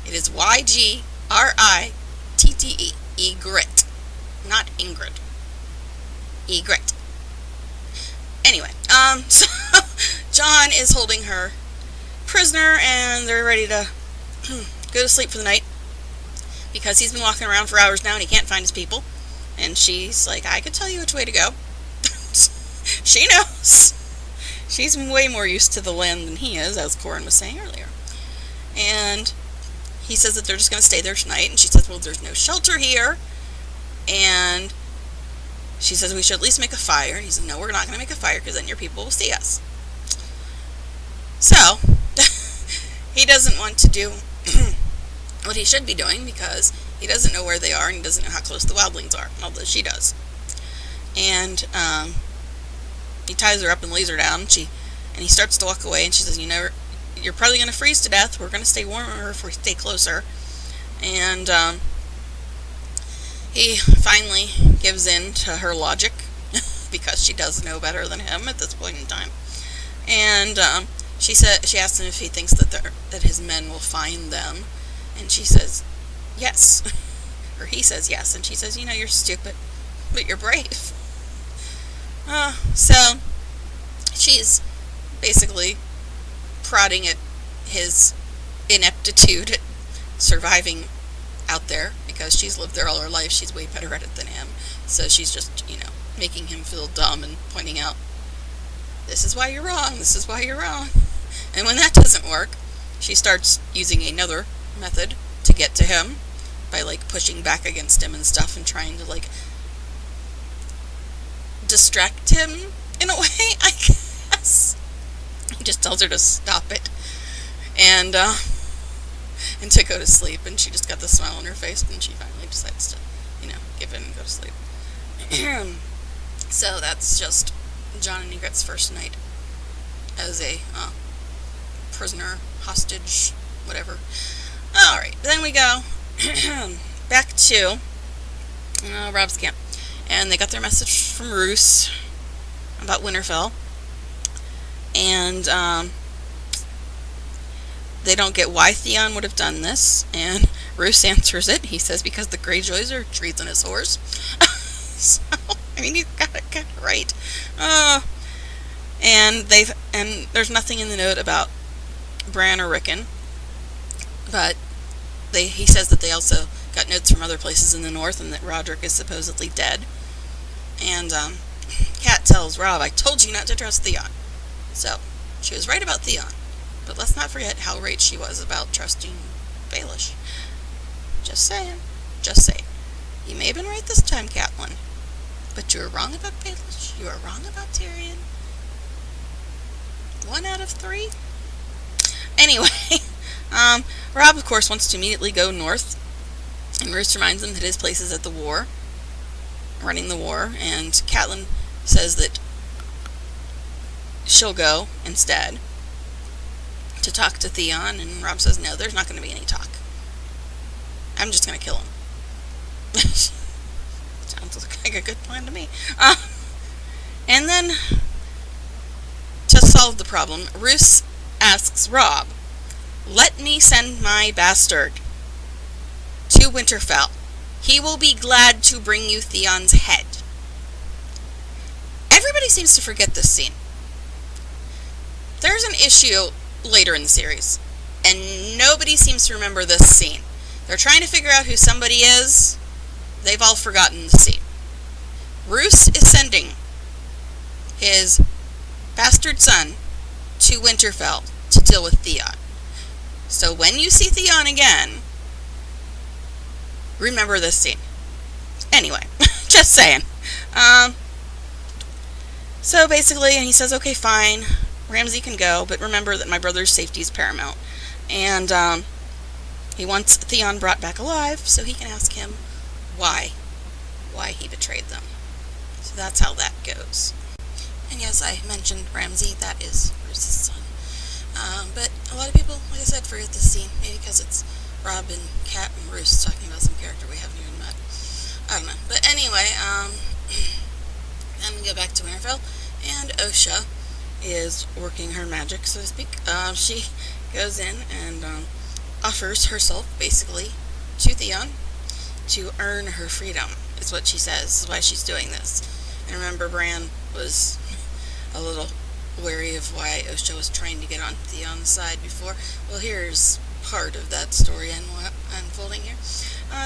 It is Ygritte. Ygritte. Not Ingrid. Ygritte. Anyway, so Jon is holding her prisoner, and they're ready to go to sleep for the night because he's been walking around for hours now and he can't find his people. And she's like, I could tell you which way to go. She knows. She's way more used to the land than he is, as Corin was saying earlier. And he says that they're just going to stay there tonight, and she says, well, there's no shelter here. And she says we should at least make a fire. He says, no, we're not going to make a fire because then your people will see us. So, he doesn't want to do what he should be doing because he doesn't know where they are and he doesn't know how close the wildlings are, although she does. And he ties her up and lays her down. And he starts to walk away, and she says, you're probably going to freeze to death. We're going to stay warmer if we stay closer. And he finally gives in to her logic because she does know better than him at this point in time. And she asks him if he thinks that his men will find them, and she says yes, or he says yes, and she says, you're stupid, but you're brave. So she's basically prodding at his ineptitude at surviving out there because she's lived there all her life. She's way better at it than him. So she's just, making him feel dumb and pointing out, this is why you're wrong, this is why you're wrong. And when that doesn't work, she starts using another method to get to him by, pushing back against him and stuff and trying to, distract him in a way, I guess. He just tells her to stop it and to go to sleep, and she just got the smile on her face, and she finally decides to, give in and go to sleep. So that's just John and Egret's first night as a prisoner, hostage, whatever. Alright, then we go back to Rob's camp. And they got their message from Roose about Winterfell. And they don't get why Theon would have done this. And Roose answers it. He says because the Greyjoys are treasonous whores. So, he's got it kind of right. And there's nothing in the note about Bran or Rickon. But he says that they also got notes from other places in the north and that Roderick is supposedly dead. And Kat tells Rob, I told you not to trust Theon. So, she was right about Theon. But let's not forget how right she was about trusting Baelish. Just saying. Just saying. You may have been right this time, Catelyn. But you were wrong about Baelish. You were wrong about Tyrion. 1 out of 3? Anyway, Rob, of course, wants to immediately go north. And Roose reminds him that his place is at the war. Running the war. And Catelyn says that she'll go instead to talk to Theon. And Rob says, no, there's not going to be any talk. I'm just going to kill him. Sounds like a good plan to me. And then, to solve the problem, Roose asks Rob, let me send my bastard to Winterfell. He will be glad to bring you Theon's head. Everybody seems to forget this scene. There's an issue later in the series, and nobody seems to remember this scene. They're trying to figure out who somebody is. They've all forgotten the scene. Roose is sending his bastard son to Winterfell to deal with Theon. So when you see Theon again, remember this scene. Anyway, just saying. So basically, he says, okay, fine, Ramsay can go, but remember that my brother's safety is paramount. And he wants Theon brought back alive so he can ask him why he betrayed them. So that's how that goes. And yes, I mentioned Ramsay, that is Roose's son. But a lot of people, like I said, forget this scene, maybe because it's Rob and Kat and Roose talking about some character we haven't even met. I don't know. But anyway, then we go back to Winterfell, and Osha is working her magic, so to speak. She goes in and offers herself, basically, to Theon to earn her freedom, is what she says. This is why she's doing this. And remember, Bran was a little wary of why Osha was trying to get on Theon's side before. Well, here's part of that story unfolding here.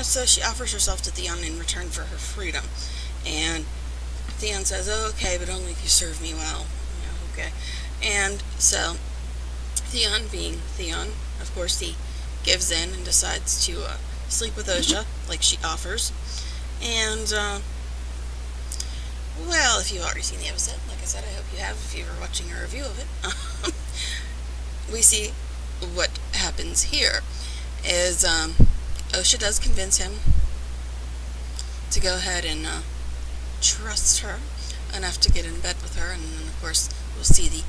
So she offers herself to Theon in return for her freedom. And Theon says, oh, okay, but only if you serve me well. Yeah, okay. And so Theon, being Theon, of course, he gives in and decides to sleep with Osha, like she offers. And Well, if you've already seen the episode, like I said, I hope you have if you were watching a review of it. We see what happens here is Osha does convince him to go ahead and trust her enough to get in bed with her, and then of course we'll see the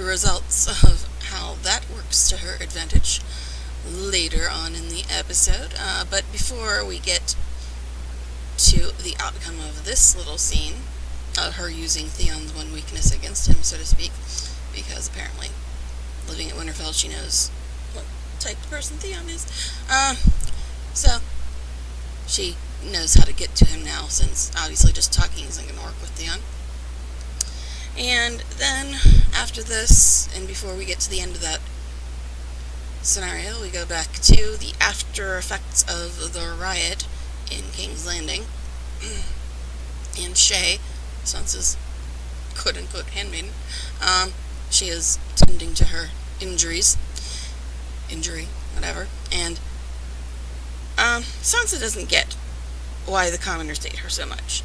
results of how that works to her advantage later on in the episode. But before we get to the outcome of this little scene, her using Theon's one weakness against him, so to speak, because apparently living at Winterfell she knows what type of person Theon is. So she knows how to get to him now, since obviously just talking isn't going to work with Theon. And then after this, and before we get to the end of that scenario, we go back to the after effects of the riot in King's Landing. And Shay, Sansa's quote-unquote handmaiden, she is tending to her injury, whatever, and Sansa doesn't get why the commoners hate her so much.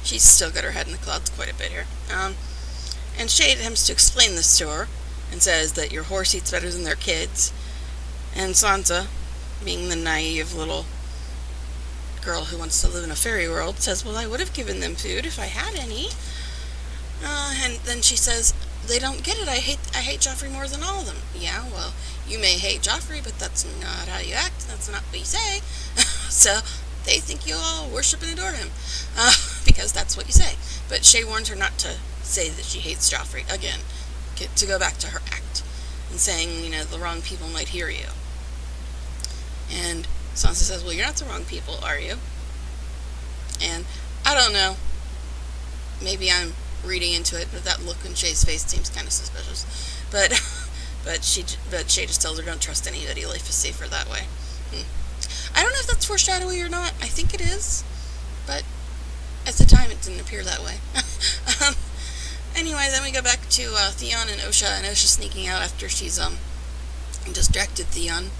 She's still got her head in the clouds quite a bit here. And Shay attempts to explain this to her, and says that your horse eats better than their kids. And Sansa, being the naive little girl who wants to live in a fairy world, says, well, I would have given them food if I had any. And then she says, they don't get it. I hate Joffrey more than all of them. Yeah, well, you may hate Joffrey, but that's not how you act. That's not what you say. So they think you all worship and adore him, because that's what you say. But Shay warns her not to say that she hates Joffrey again, to go back to her act and saying, the wrong people might hear you. And Sansa says, well, you're not the wrong people, are you? And I don't know. Maybe I'm reading into it, but that look on Shay's face seems kind of suspicious. But Shay just tells her, don't trust anybody. Life is safer that way. I don't know if that's foreshadowing or not. I think it is, but at the time it didn't appear that way. Anyway, then we go back to Theon and Osha sneaking out after she's distracted Theon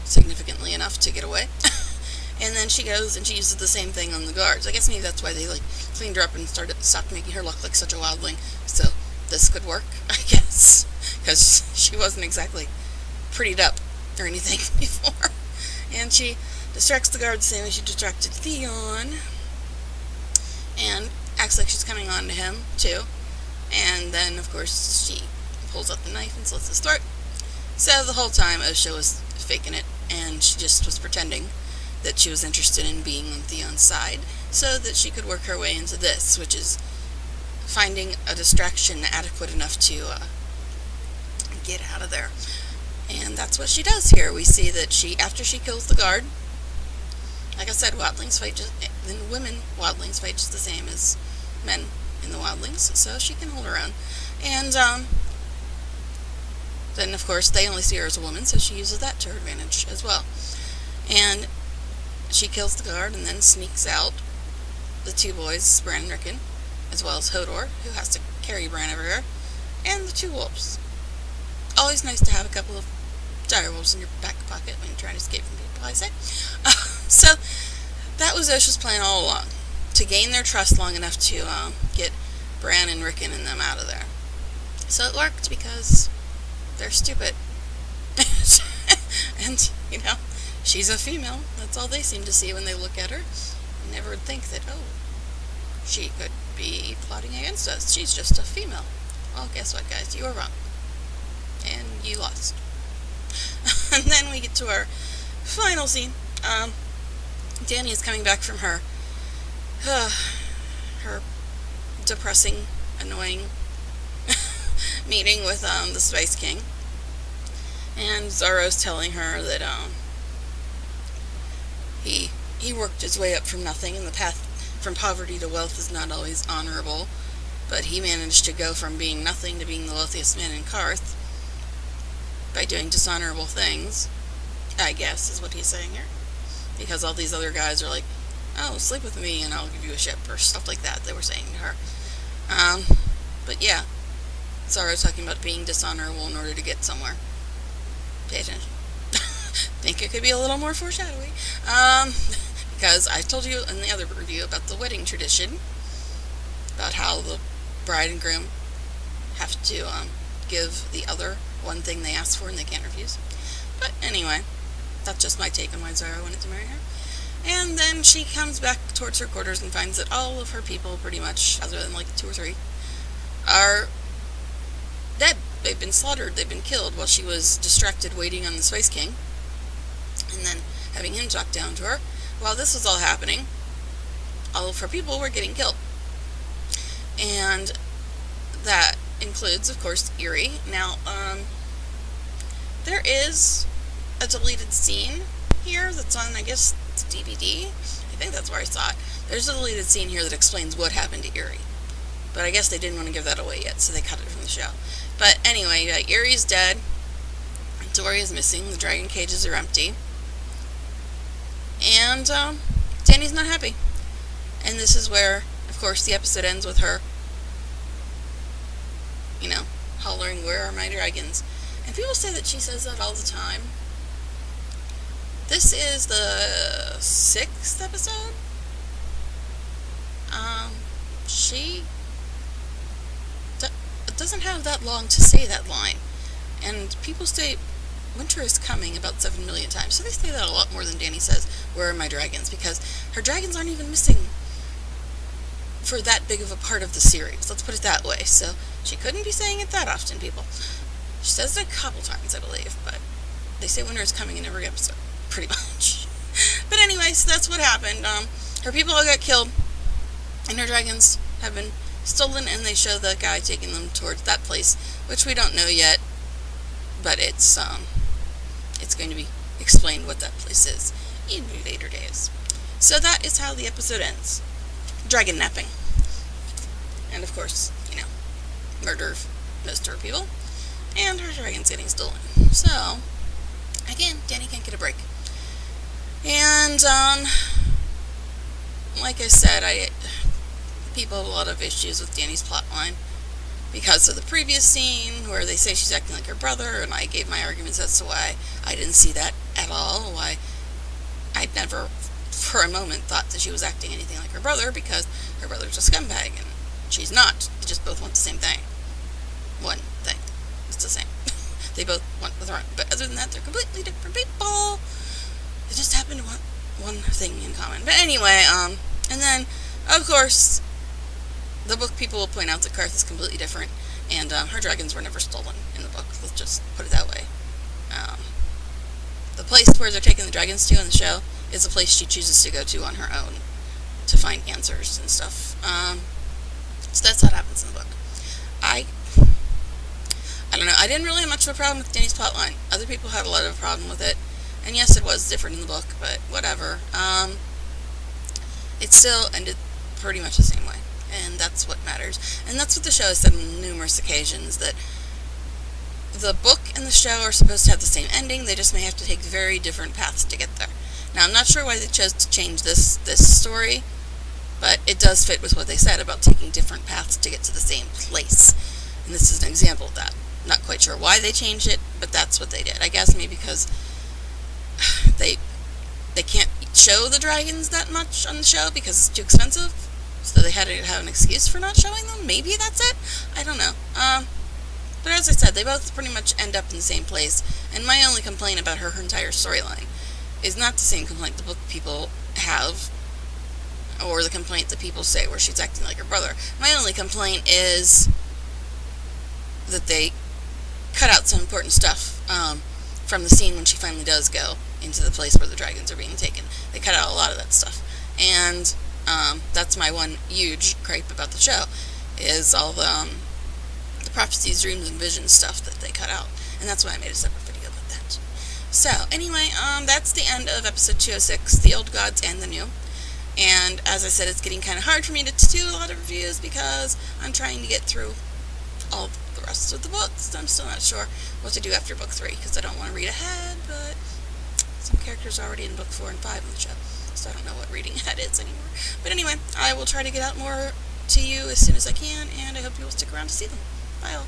significantly enough to get away. And then she goes and she uses the same thing on the guards. I guess maybe that's why they cleaned her up and stopped making her look like such a wildling. So this could work, I guess, because she wasn't exactly prettied up or anything before. And she distracts the guards the same way she distracted Theon, and acts like she's coming on to him too. And then, of course, she pulls out the knife and slits his throat. So the whole time, Osha was faking it, and she just was pretending that she was interested in being on Theon's side, so that she could work her way into this, which is finding a distraction adequate enough to get out of there. And that's what she does here. We see that after she kills the guard, like I said, wildlings fight women wildlings fight just the same as men in the wildlings, so she can hold her own. And then of course they only see her as a woman, so she uses that to her advantage as well. And she kills the guard and then sneaks out the two boys, Bran and Rickon, as well as Hodor, who has to carry Bran everywhere, and the two wolves. Always nice to have a couple of direwolves in your back pocket when you're trying to escape from people, I say. So that was Osha's plan all along, to gain their trust long enough to get Bran and Rickon and them out of there. So it worked because they're stupid. And, she's a female. That's all they seem to see when they look at her. And never would think that, she could be plotting against us. She's just a female. Well, guess what, guys? You were wrong. And you lost. And then we get to our final scene. Dany is coming back from her depressing, annoying meeting with the Spice King. And Zorro's telling her that he worked his way up from nothing, and the path from poverty to wealth is not always honorable, but he managed to go from being nothing to being the wealthiest man in Karth by doing dishonorable things, I guess is what he's saying here. Because all these other guys are like, oh, sleep with me and I'll give you a ship, or stuff like that they were saying to her. But yeah, Zorro's talking about being dishonorable in order to get somewhere. Pay attention. Think it could be a little more foreshadowing. Because I told you in the other review about the wedding tradition, about how the bride and groom have to give the other one thing they asked for and they can't refuse. But anyway, that's just my take on why Zara wanted to marry her. And then she comes back towards her quarters and finds that all of her people, pretty much, other than like 2 or 3, are dead. They've been slaughtered. They've been killed while she was distracted waiting on the Spice King. And then having him talk down to her. While this was all happening, all of her people were getting killed. And that includes, of course, Eerie. Now, there is a deleted scene here that's on, I guess, DVD. I think that's where I saw it. There's a deleted scene here that explains what happened to Eerie. But I guess they didn't want to give that away yet, so they cut it from the show. But anyway, Eerie's dead. Dory is missing. The dragon cages are empty. And Danny's not happy. And this is where, of course, the episode ends with her, hollering, "Where are my dragons?" And people say that she says that all the time. This is the 6th episode. She doesn't have that long to say that line. And people say winter is coming about 7 million times. So they say that a lot more than Danny says, "Where are my dragons?" Because her dragons aren't even missing for that big of a part of the series. Let's put it that way. So she couldn't be saying it that often, people. She says it a couple times, I believe, but they say winter is coming in every episode, pretty much. But anyway, so that's what happened. Her people all got killed, and her dragons have been stolen, and they show the guy taking them towards that place, which we don't know yet, but it's going to be explained what that place is in later days. So that is how the episode ends. Dragon napping. And of course, murder of most of her people. And her dragon's getting stolen. So, again, Danny can't get a break. And, like I said, people have a lot of issues with Danny's plotline because of the previous scene where they say she's acting like her brother, and I gave my arguments as to why I didn't see that at all, why I'd never for a moment thought that she was acting anything like her brother, because her brother's a scumbag and she's not. They just both want the same thing. One thing. It's the same. They both want the throne. But other than that, they're completely different people. They just happen to want one thing in common. But anyway, and then, of course, the book people will point out that Karth is completely different, and her dragons were never stolen in the book. Let's just put it that way. The place where they're taking the dragons to in the show is a place she chooses to go to on her own to find answers and stuff. So that's what happens in the book. I don't know. I didn't really have much of a problem with Danny's plotline. Other people had a lot of a problem with it. And yes, it was different in the book, but whatever. It still ended pretty much the same way. And that's what matters. And that's what the show has said on numerous occasions, that the book and the show are supposed to have the same ending. They just may have to take very different paths to get there. Now, I'm not sure why they chose to change this story, but it does fit with what they said about taking different paths to get to the same place. And this is an example of that. Not quite sure why they changed it, but that's what they did. I guess maybe because they can't show the dragons that much on the show because it's too expensive, so they had to have an excuse for not showing them. Maybe that's it. I don't know. But as I said, they both pretty much end up in the same place, and my only complaint about her entire storyline is not the same complaint the book people have, or the complaint that people say where she's acting like her brother. My only complaint is that they cut out some important stuff from the scene when she finally does go into the place where the dragons are being taken. They cut out a lot of that stuff. And that's my one huge gripe about the show, is all the prophecies, dreams, and visions stuff that they cut out. And that's why I made a separate video about that. So, anyway, that's the end of episode 206, The Old Gods and the New. And as I said, it's getting kind of hard for me to do a lot of reviews because I'm trying to get through all the rest of the books. I'm still not sure what to do after book 3 because I don't want to read ahead, but some characters are already in book 4 and 5 in the show, so I don't know what reading ahead is anymore. But anyway, I will try to get out more to you as soon as I can, and I hope you will stick around to see them. Bye all.